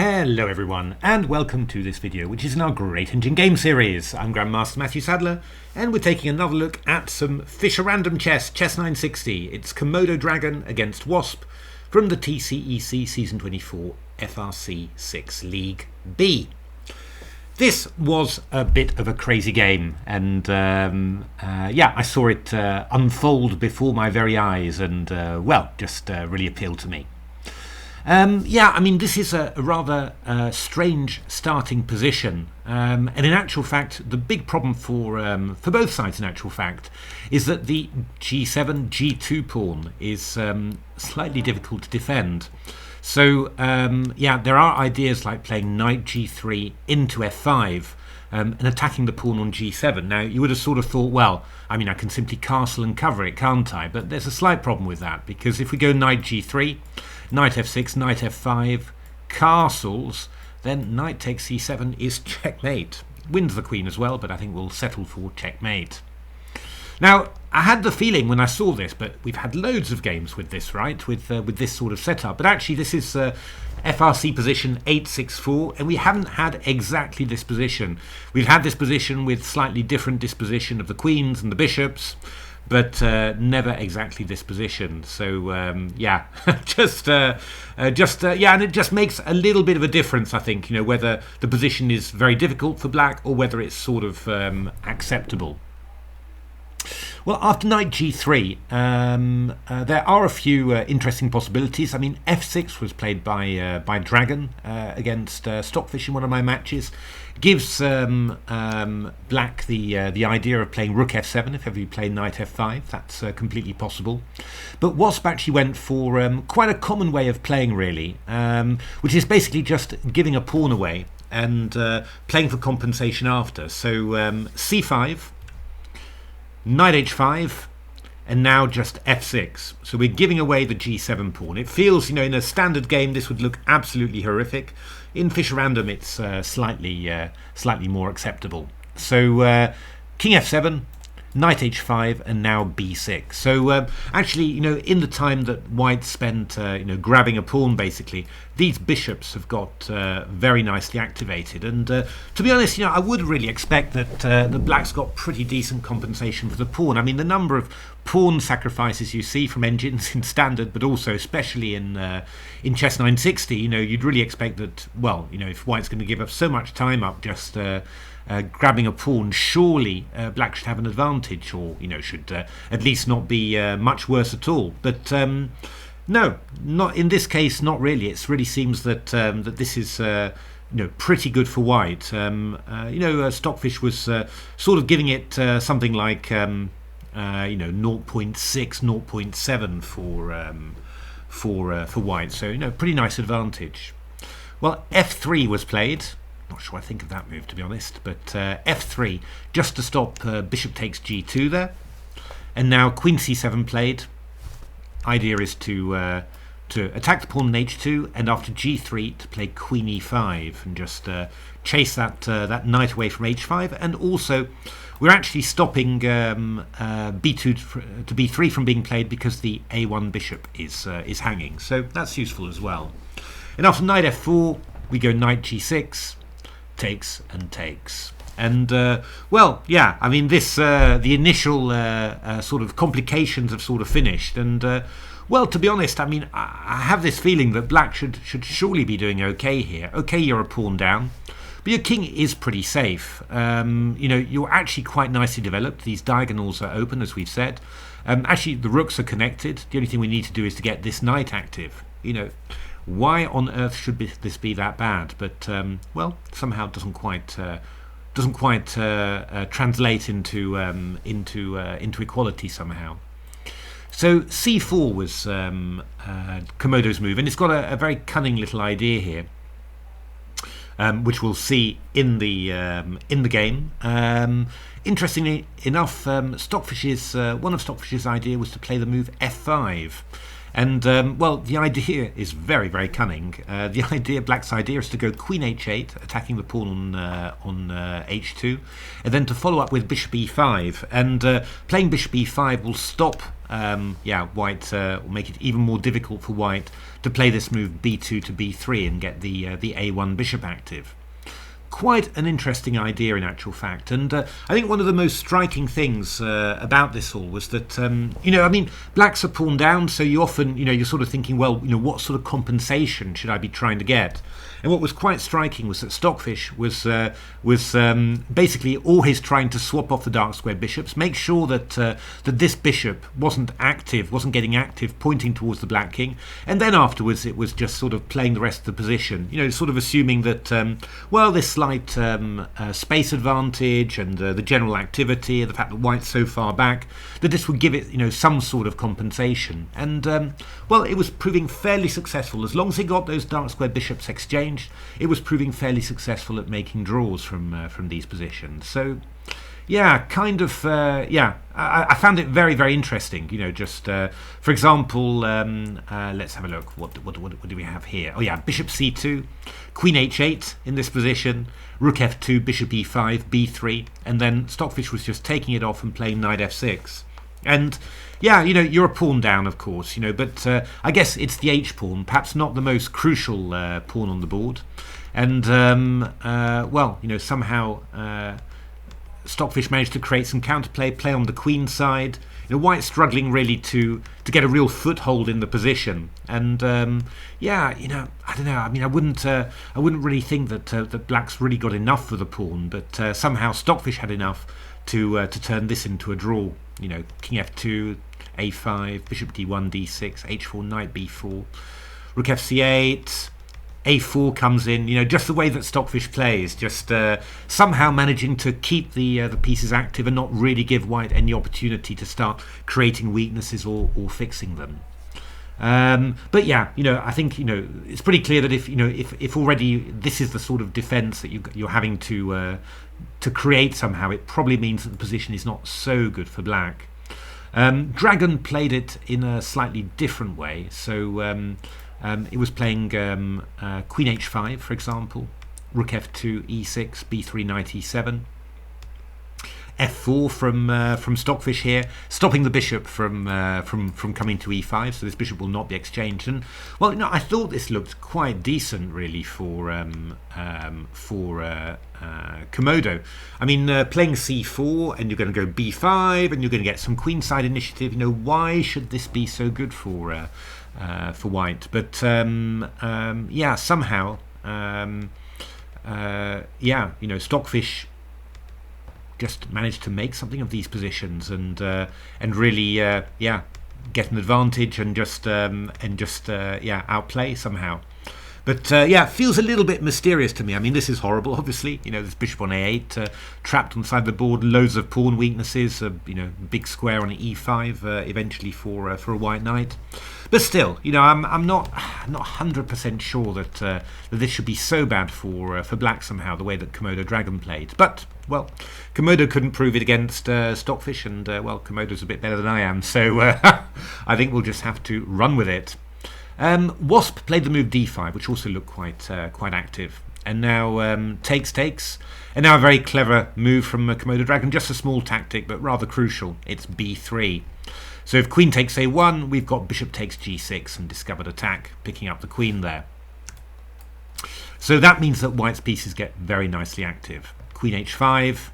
Hello everyone, and welcome to this video, which is in our Great Engine Game series. I'm Grandmaster Matthew Sadler, and we're taking another look at some Fisher Random Chess, Chess 960. It's Komodo Dragon against Wasp from the TCEC Season 24 FRC 6 League B. This was a bit of a crazy game, and yeah, I saw it unfold before my very eyes, and well, just really appealed to me. Yeah, I mean, this is a rather strange starting position, and in actual fact, the big problem for both sides, in actual fact, is that the G7, G2 pawn is slightly difficult to defend. So, yeah, there are ideas like playing knight G3 into F5 and attacking the pawn on G7. Now, you would have sort of thought, well, I mean, I can simply castle and cover it, can't I? But there's a slight problem with that, because if we go knight G3, knight F6, knight F5, castles, then knight takes C7 is checkmate. Wins the queen as well, but I think we'll settle for checkmate. Now, I had the feeling when I saw this, but we've had loads of games with this, right? With this sort of setup. But actually, this is FRC position 864, and we haven't had exactly this position. We've had this position with slightly different disposition of the queens and the bishops, but never exactly this position. So yeah, yeah, and it just makes a little bit of a difference, I think, you know, whether the position is very difficult for black or whether it's sort of acceptable. Well, after knight G3, there are a few interesting possibilities. I mean, F6 was played by Dragon against Stockfish in one of my matches. Gives black the idea of playing rook F7 if ever you play knight F5. That's completely possible. But Wasp actually went for quite a common way of playing, really, which is basically just giving a pawn away and playing for compensation after. So C5. Knight H5, and now just F6. So we're giving away the G7 pawn. It feels, you know, in a standard game this would look absolutely horrific. In Fisher Random it's slightly more acceptable. So King F7, Knight H5, and now B6. So actually, you know, in the time that White spent, you know, grabbing a pawn, basically, these bishops have got very nicely activated. And to be honest, you know, I would really expect that the Black's got pretty decent compensation for the pawn. I mean, the number of pawn sacrifices you see from engines in standard, but also especially in Chess 960, you know, you'd really expect that, well, you know, if White's going to give up so much time up just grabbing a pawn, surely black should have an advantage, or, you know, should at least not be much worse at all. But no, not in this case, not really. It really seems that that this is you know, pretty good for White. You know, Stockfish was sort of giving it something like you know, 0.6, 0.7 for White. So, you know, pretty nice advantage. Well, F3 was played. Not sure I think of that move, to be honest, but F3 just to stop bishop takes G2 there, and now Queen C7 played. Idea is to attack the pawn in H2, and after G3 to play Queen E5 and just chase that knight away from H5, and also we're actually stopping B2 to B3 from being played because the A1 bishop is hanging, so that's useful as well. And after knight F4 we go knight G6. Takes and takes, and well, yeah, I mean, this the initial sort of complications have sort of finished, and well, to be honest, I mean, I have this feeling that black should surely be doing okay here. Okay, you're a pawn down, but your king is pretty safe. You know, you're actually quite nicely developed. These diagonals are open, as we've said. Actually, the rooks are connected. The only thing we need to do is to get this knight active. You know, why on earth should this be that bad? But well, somehow it doesn't quite translate into equality somehow. So C4 was Komodo's move, and it's got a very cunning little idea here, which we'll see in the game. Interestingly enough, one of Stockfish's idea was to play the move F5. And well, the idea is very, very cunning. Black's idea is to go queen h8, attacking the pawn on h2, and then to follow up with bishop e5. And playing bishop e5 will stop white, or make it even more difficult for white to play this move b2 to b3 and get the a1 bishop active. Quite an interesting idea in actual fact, and I think one of the most striking things about this all was that blacks are pawn down, so you often you're sort of thinking, well, what sort of compensation should I be trying to get? And what was quite striking was that Stockfish was basically always trying to swap off the dark square bishops, make sure that that this bishop wasn't getting active, pointing towards the black king, and then afterwards it was just sort of playing the rest of the position, sort of assuming that well, this slight space advantage and the general activity, the fact that white's so far back, that this would give it some sort of compensation. And well, it was proving fairly successful. As long as it got those dark square bishops exchanged, it was proving fairly successful at making draws from these positions. So yeah, kind of I found it very, very interesting. For example, let's have a look. What do we have here? Oh yeah, bishop c2, queen h8 in this position, rook f2, bishop e5, b3, and then Stockfish was just taking it off and playing knight f6. And yeah, you're a pawn down, of course, but I guess it's the h-pawn, perhaps not the most crucial pawn on the board. And well, somehow Stockfish managed to create some counterplay, play on the queen side. White struggling really to get a real foothold in the position. And yeah, I don't know. I mean, I wouldn't really think that that Black's really got enough for the pawn, but somehow Stockfish had enough to turn this into a draw. King f2, a5, bishop d1, d6, h4, knight b4, rook fc8. a4 comes in, just the way that Stockfish plays, just somehow managing to keep the pieces active and not really give white any opportunity to start creating weaknesses or fixing them. But yeah, I think it's pretty clear that if already this is the sort of defense that you're having to create somehow, it probably means that the position is not so good for black. Dragon played it in a slightly different way, so it was playing queen h5, for example, rook f2, e6, b3, knight e7, f4 from Stockfish here, stopping the bishop from coming to e5, so this bishop will not be exchanged. And well, I thought this looked quite decent, really, for Komodo. I mean, playing c4, and you're going to go b5, and you're going to get some queenside initiative. Why should this be so good for white? But yeah, somehow, Stockfish just managed to make something of these positions and really get an advantage and just outplay somehow. But yeah, it feels a little bit mysterious to me. I mean, this is horrible, obviously. This bishop on a8, trapped on the side of the board, loads of pawn weaknesses. Big square on e5 eventually for a white knight. But still, I'm not 100% sure that this should be so bad for black somehow, the way that Komodo Dragon played. But well, Komodo couldn't prove it against Stockfish, and well, Komodo's a bit better than I am, so I think we'll just have to run with it. Wasp played the move d5, which also looked quite active, and now takes, and now a very clever move from Komodo Dragon, just a small tactic but rather crucial. It's b3. So if queen takes a1, we've got bishop takes g6 and discovered attack, picking up the queen there. So that means that white's pieces get very nicely active. Queen h5,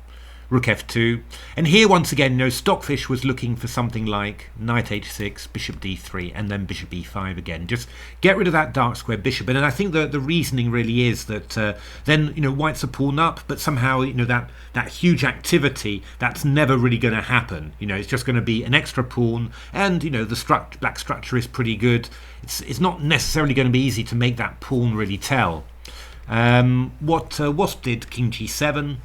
rook f2, and here once again, Stockfish was looking for something like knight h6, bishop d3, and then bishop e5 again. Just get rid of that dark square bishop. And I think the reasoning really is that then white's a pawn up, but somehow that huge activity, that's never really going to happen. It's just going to be an extra pawn, and the black structure is pretty good. It's not necessarily going to be easy to make that pawn really tell. What Wasp did, king g7,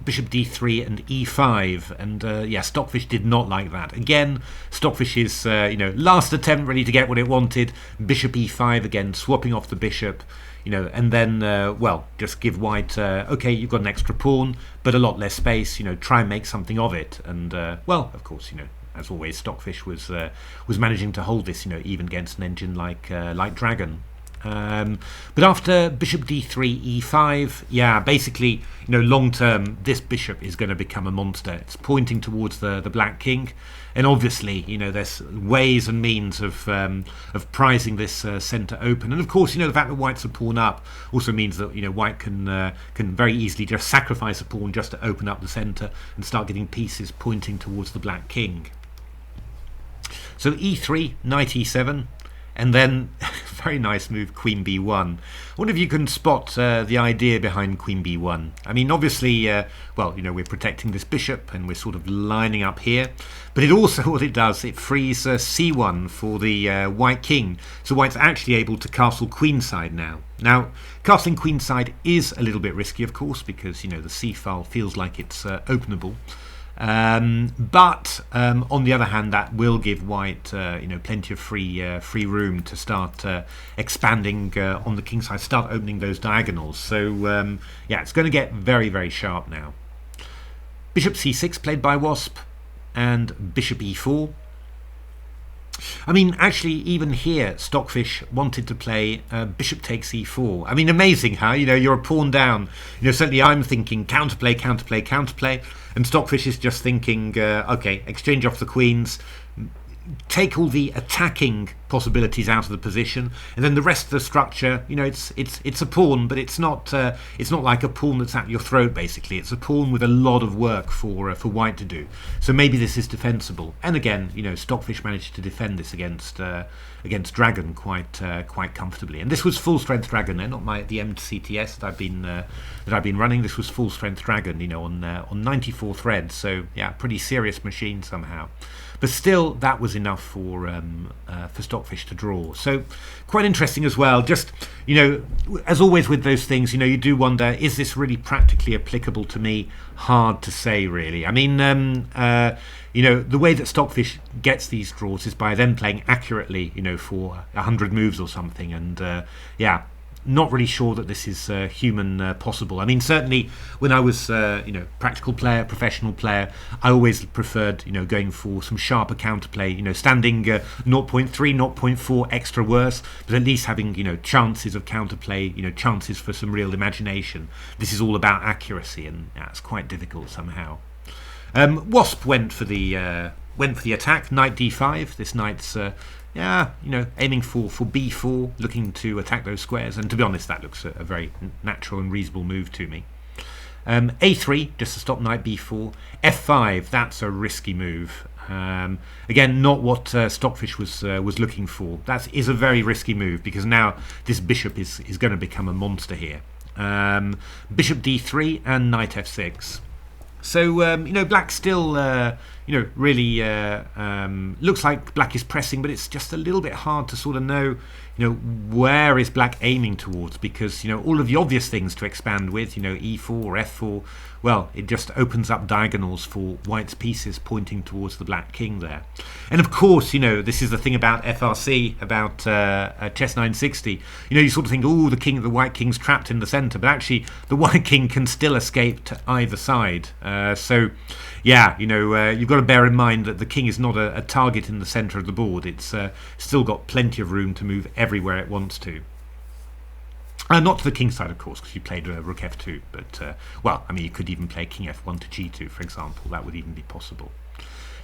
bishop d3 and e5, and yeah, Stockfish did not like that. Again, Stockfish's last attempt really to get what it wanted, bishop e5 again, swapping off the bishop, and then well, just give white okay, you've got an extra pawn but a lot less space, try and make something of it. And well, of course, as always, Stockfish was managing to hold this, even against an engine like Dragon. But after bishop d3 e5, yeah, basically, long term, this bishop is going to become a monster. It's pointing towards the black king, and obviously, there's ways and means of prizing this center open. And of course, the fact that white's a pawn up also means that white can very easily just sacrifice a pawn just to open up the center and start getting pieces pointing towards the black king. So e3, knight e7. And then, very nice move, queen b1. I wonder if you can spot the idea behind queen b1. I mean, obviously, we're protecting this bishop and we're sort of lining up here. But it also, what it does, it frees c1 for the white king. So white's actually able to castle queenside now. Now, castling queenside is a little bit risky, of course, because, the c-file feels like it's openable. But on the other hand, that will give white plenty of free room to start expanding on the king side, start opening those diagonals. So yeah, it's going to get very, very sharp now. Bishop c6 played by Wasp, and bishop e4. I mean, actually, even here, Stockfish wanted to play bishop takes e4. I mean, amazing how, you're a pawn down. Certainly I'm thinking counterplay, counterplay, counterplay. And Stockfish is just thinking, okay, exchange off the queens, take all the attacking possibilities out of the position, and then the rest of the structure, it's a pawn, but it's not like a pawn that's at your throat. Basically, it's a pawn with a lot of work for white to do. So maybe this is defensible. And again, Stockfish managed to defend this against Dragon quite comfortably. And this was full strength Dragon, not the MCTS that I've been running. This was full strength Dragon, on 94 threads. So yeah, pretty serious machine somehow. But still, that was enough for Stockfish to draw. So quite interesting as well. Just, as always with those things, you do wonder, is this really practically applicable to me? Hard to say, really. I mean, the way that Stockfish gets these draws is by then playing accurately, for 100 moves or something. And yeah, not really sure that this is human possible. I mean, certainly when I was practical player, professional player, I always preferred going for some sharper counterplay, standing 0.3, 0.4 extra worse, but at least having chances of counterplay, chances for some real imagination. This is all about accuracy, and it's quite difficult somehow. Wasp went for the attack, knight d5. This knight's aiming for b4, looking to attack those squares. And to be honest, that looks a very natural and reasonable move to me. a3, just to stop knight b4. f5, that's a risky move. Again, not what Stockfish was looking for. That is a very risky move, because now this bishop is going to become a monster here. Bishop d3 and knight f6. So black still really looks like black is pressing, but it's just a little bit hard to sort of know where is black aiming towards, because all of the obvious things to expand with, e4 or f4, well, it just opens up diagonals for white's pieces pointing towards the black king there. And of course, this is the thing about FRC, about chess 960. You sort of think, oh, the white king's trapped in the center, but actually the white king can still escape to either side. So yeah, you've got to bear in mind that the king is not a target in the center of the board. It's still got plenty of room to move everywhere it wants to. Not to the king side, of course, because you played rook f2. But, well, I mean, you could even play king f1 to g2, for example. That would even be possible.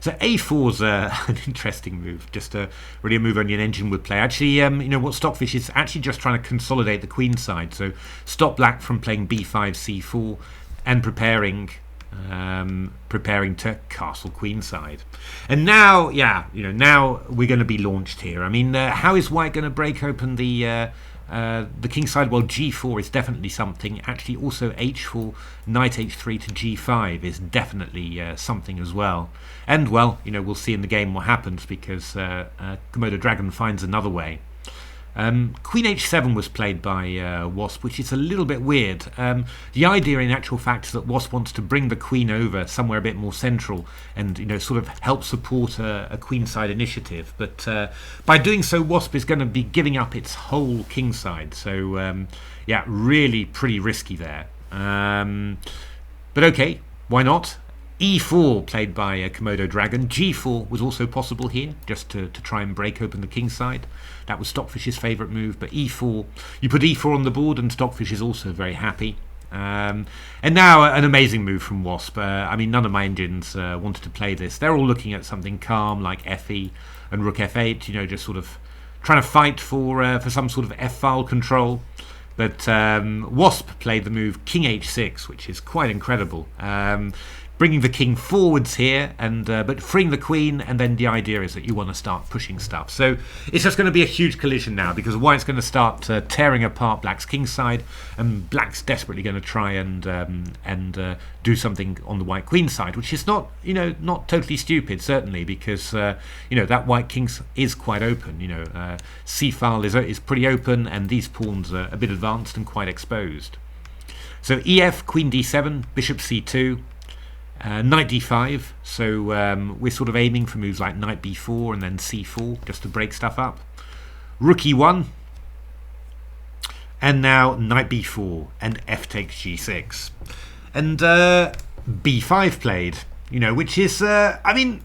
So a4's an interesting move, just really a move only an engine would play. Actually, what Stockfish is actually just trying to consolidate the queen side. So stop black from playing b5, c4, and preparing to castle queenside. And now, yeah, now we're going to be launched here. I mean, how is white going to break open the king side? Well, g4 is definitely something. Actually, also h4, knight h3 to g5 is definitely something as well. And, well, we'll see in the game what happens, because Komodo Dragon finds another way. Queen h7 was played by Wasp, which is a little bit weird. The idea in actual fact is that Wasp wants to bring the queen over somewhere a bit more central and sort of help support a queenside initiative, but by doing so Wasp is going to be giving up its whole king side. So yeah, really pretty risky there, but okay, why not? E4 played by Komodo Dragon. G4 was also possible here, just to try and break open the king side. That was Stockfish's favourite move, but E4, you put E4 on the board and Stockfish is also very happy. And now an amazing move from Wasp. I mean, none of my Indians wanted to play this. They're all looking at something calm like Fe and Rook F8, you know, just sort of trying to fight for some sort of F-file control. But Wasp played the move King H6, which is quite incredible. Bringing the king forwards here, and but freeing the queen, and then the idea is that you want to start pushing stuff. So it's just going to be a huge collision now, because White's going to start tearing apart Black's king side, and Black's desperately going to try and do something on the White queen side, which is not, you know, not totally stupid, certainly, because you know, that White king is quite open. You know, C file is pretty open, and these pawns are a bit advanced and quite exposed. So EF, Queen D7, Bishop C2. Knight d5, so we're sort of aiming for moves like knight b4 and then c4 just to break stuff up. Rook e1, and now knight b4 and f takes g6, and b5 played, you know, which is I mean,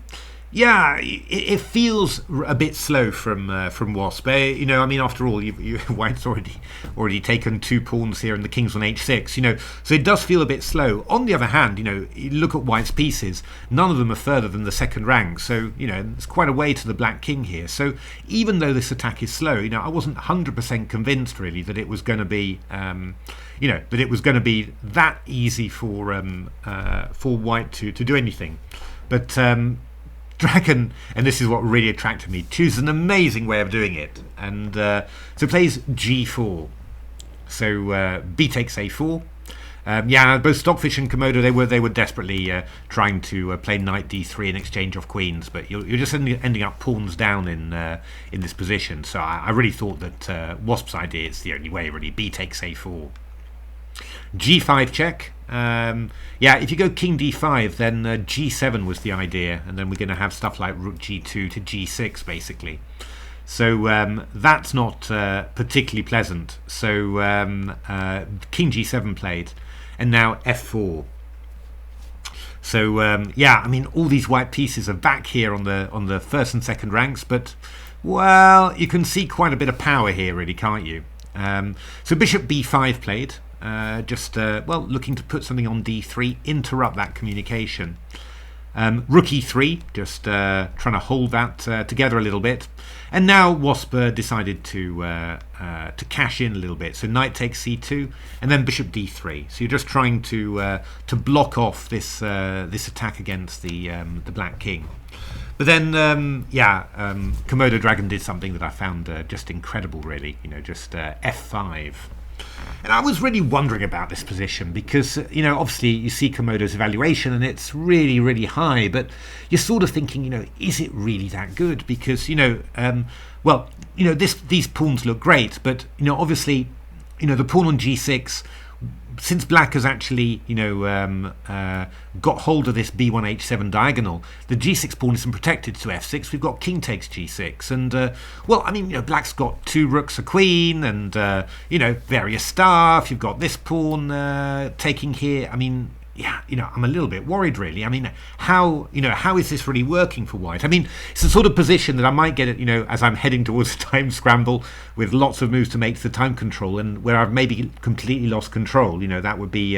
yeah, it feels a bit slow from Wasp. You know, I mean, after all, White's already taken 2 pawns here, and the king's on h6. You know, so it does feel a bit slow. On the other hand, you know, you look at White's pieces; none of them are further than the second rank. So you know, it's quite a way to the Black king here. So even though this attack is slow, you know, I wasn't 100% convinced really that it was going to be, you know, that it was going to be that easy for White to do anything, but. Dragon, and this is what really attracted me, chooses an amazing way of doing it, and so plays g4. So b takes a4. Yeah, both Stockfish and Komodo, they were desperately trying to play knight d3 in exchange of queens, but you're just ending up pawns down in this position. So I really thought that Wasp's idea is the only way, really. B takes a4. G5 check. Yeah, if you go king d5, then g7 was the idea, and then we're going to have stuff like rook g2 to g6 basically. So that's not particularly pleasant. So king g7 played, and now f4. So yeah, I mean, all these white pieces are back here on the first and second ranks, but well, you can see quite a bit of power here, really, can't you? So bishop b5 played. Well, looking to put something on d3, interrupt that communication. Rook e3, just trying to hold that together a little bit. And now Wasp decided to cash in a little bit. So knight takes c2, and then bishop d3. So you're just trying to block off this attack against the Black king. But then, yeah, Komodo Dragon did something that I found just incredible, really. You know, just f5. And I was really wondering about this position because, you know, obviously you see Komodo's evaluation and it's really, really high, but you're sort of thinking, you know, is it really that good? Because, you know, well, you know, these pawns look great, but, you know, obviously, you know, the pawn on g6, since Black has actually, you know, got hold of this b1 h7 diagonal, the g6 pawn isn't protected to f6. We've got king takes g6, and well, I mean, you know, Black's got 2 rooks, a queen, and you know, various stuff. You've got this pawn taking here. I mean, yeah, you know, I'm a little bit worried, really. I mean, how is this really working for White? I mean, it's the sort of position that I might get it, you know, as I'm heading towards a time scramble with lots of moves to make to the time control, and where I've maybe completely lost control. You know, that would be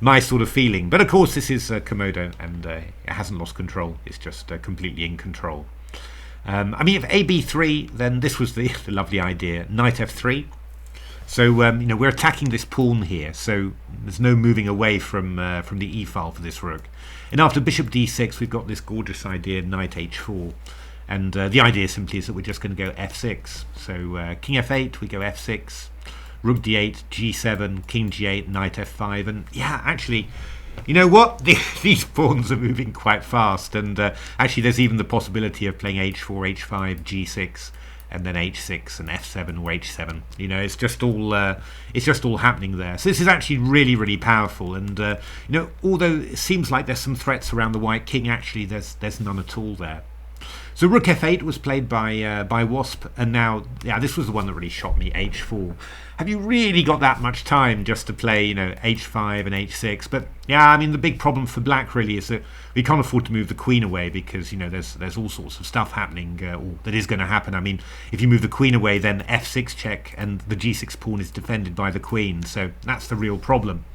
my sort of feeling. But of course, this is Komodo, and it hasn't lost control. It's just completely in control. I mean, if a b3, then this was the lovely idea: knight f3. So you know, we're attacking this pawn here, so there's no moving away from the e file for this rook. And after bishop d6, we've got this gorgeous idea, knight h4, and the idea simply is that we're just going to go f6. So king f8, we go f6, rook d8, g7, king g8, knight f5, and yeah, actually, you know what? These pawns are moving quite fast, and actually, there's even the possibility of playing h4, h5, g6. And then h6 and f7 or h7. You know, it's just all happening there. So this is actually really, really powerful. And you know, although it seems like there's some threats around the White king, actually there's none at all there. So rook f8 was played by Wasp, and now, yeah, this was the one that really shot me, h4. Have you really got that much time just to play, you know, h5 and h6? But yeah, I mean, the big problem for black really is that we can't afford to move the queen away because, you know, there's all sorts of stuff happening, or that is going to happen. I mean, if you move the queen away, then f6 check, and the g6 pawn is defended by the queen. So that's the real problem.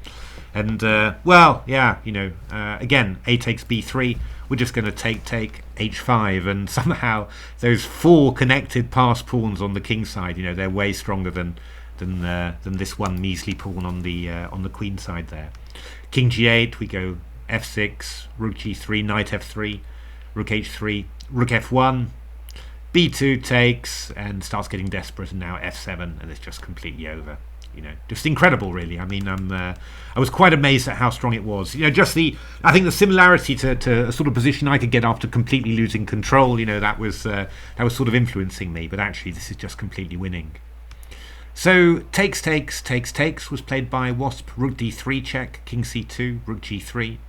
And well, yeah, you know, again, a takes b3. We're just going to take h5, and somehow those 4 connected pass pawns on the king side, you know, they're way stronger than this one measly pawn on the queen side there. King g8, we go f6, rook g3, knight f3, rook h3, rook f1, b2 takes, and starts getting desperate, and now f7, and it's just completely over. You know, just incredible, really. I mean, I was quite amazed at how strong it was. You know, just I think the similarity to a sort of position I could get after completely losing control. You know, that was sort of influencing me. But actually, this is just completely winning. So takes was played by Wasp. Rook d3 check, king c2, rook g3,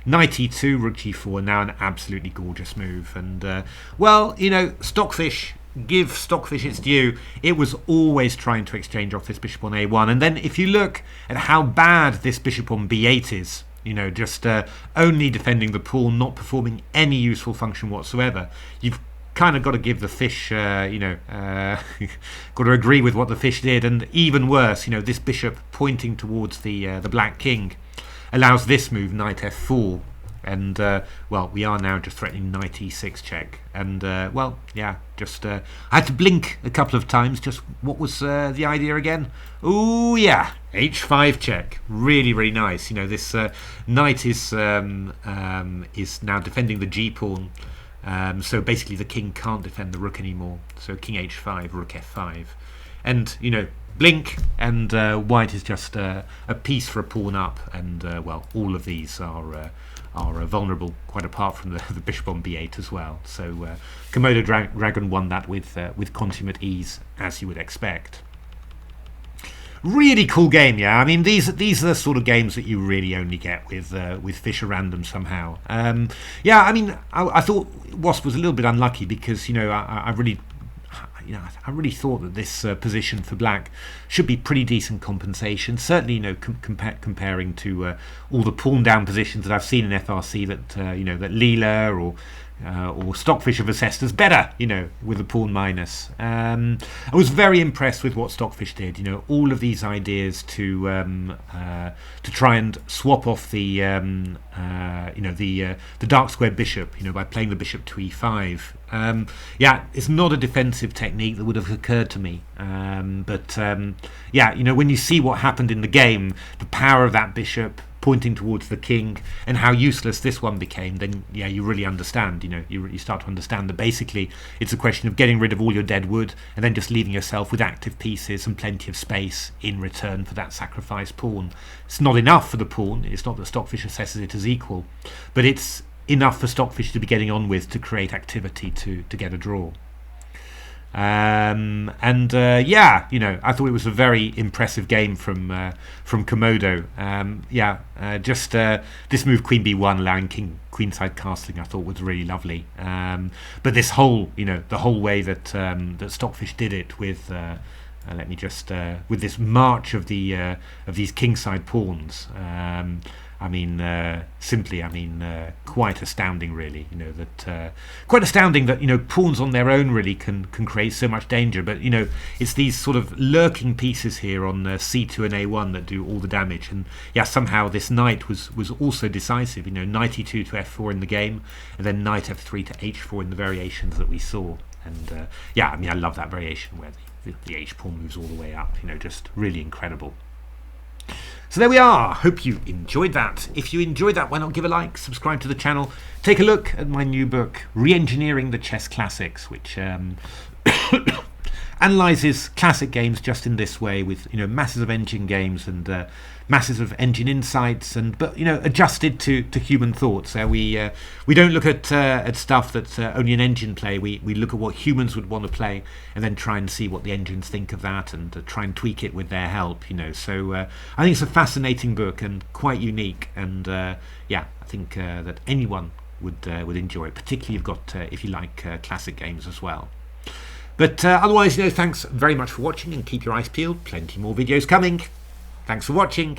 knight e2, rook g4. And now an absolutely gorgeous move. And well, you know, Stockfish. Give Stockfish its due. It was always trying to exchange off this bishop on a1, and then if you look at how bad this bishop on b8 is, you know, just only defending the pawn, not performing any useful function whatsoever, you've kind of got to give the fish, you know, got to agree with what the fish did. And even worse, you know, this bishop pointing towards the black king allows this move, knight f4. And well, we are now just threatening knight e6 check, and well, yeah, just I had to blink a couple of times. Just what was the idea again? Oh yeah, h5 check, really nice. You know, this knight is now defending the g pawn, so basically the king can't defend the rook anymore. So king h5, rook f5, and you know, blink, and white is just a piece for a pawn up, and well, all of these are vulnerable, quite apart from the bishop on b8 as well. So Komodo Dragon won that with consummate ease, as you would expect. Really cool game, yeah. I mean, these are the sort of games that you really only get with Fisher Random somehow. Yeah, I mean, I thought Wasp was a little bit unlucky because, you know, I really thought that this position for black should be pretty decent compensation. Certainly, you know, comparing to all the pawn down positions that I've seen in FRC, that you know, that Leela or Stockfish have assessed as better, you know, with the pawn minus. I was very impressed with what Stockfish did. You know, all of these ideas to try and swap off the you know, the dark square bishop, you know, by playing the bishop to e5. Yeah, it's not a defensive technique that would have occurred to me. But yeah, you know, when you see what happened in the game, the power of that bishop pointing towards the king, and how useless this one became, then yeah, you really understand. You know, you start to understand that basically it's a question of getting rid of all your dead wood and then just leaving yourself with active pieces and plenty of space in return for that sacrificed pawn. It's not enough for the pawn. It's not that Stockfish assesses it as equal, but it's enough for Stockfish to be getting on with to create activity to get a draw. And yeah, you know, I thought it was a very impressive game from Komodo. Yeah, just this move queen b1 allowing king queenside castling, I thought was really lovely. But this whole, you know, the whole way that that Stockfish did it with let me just with this march of the of these kingside pawns. I mean, simply, I mean, quite astounding, really. You know, that quite astounding that, you know, pawns on their own really can create so much danger. But, you know, it's these sort of lurking pieces here on c2 and a1 that do all the damage. And yeah, somehow this knight was also decisive. You know, knight e2 to f4 in the game, and then knight f3 to h4 in the variations that we saw. And yeah, I mean, I love that variation where the h pawn moves all the way up. You know, just really incredible. So there we are. Hope you enjoyed that. If you enjoyed that, why not give a like, subscribe to the channel, take a look at my new book, Re-Engineering the Chess Classics, which analyzes classic games just in this way, with, you know, masses of engine games and masses of engine insights, and but, you know, adjusted to human thought. So we don't look at stuff that's only an engine play. We look at what humans would want to play, and then try and see what the engines think of that, and try and tweak it with their help. You know, so I think it's a fascinating book and quite unique. And yeah, I think that anyone would enjoy it, particularly if you like classic games as well. But otherwise, thanks very much for watching, and keep your eyes peeled. Plenty more videos coming. Thanks for watching.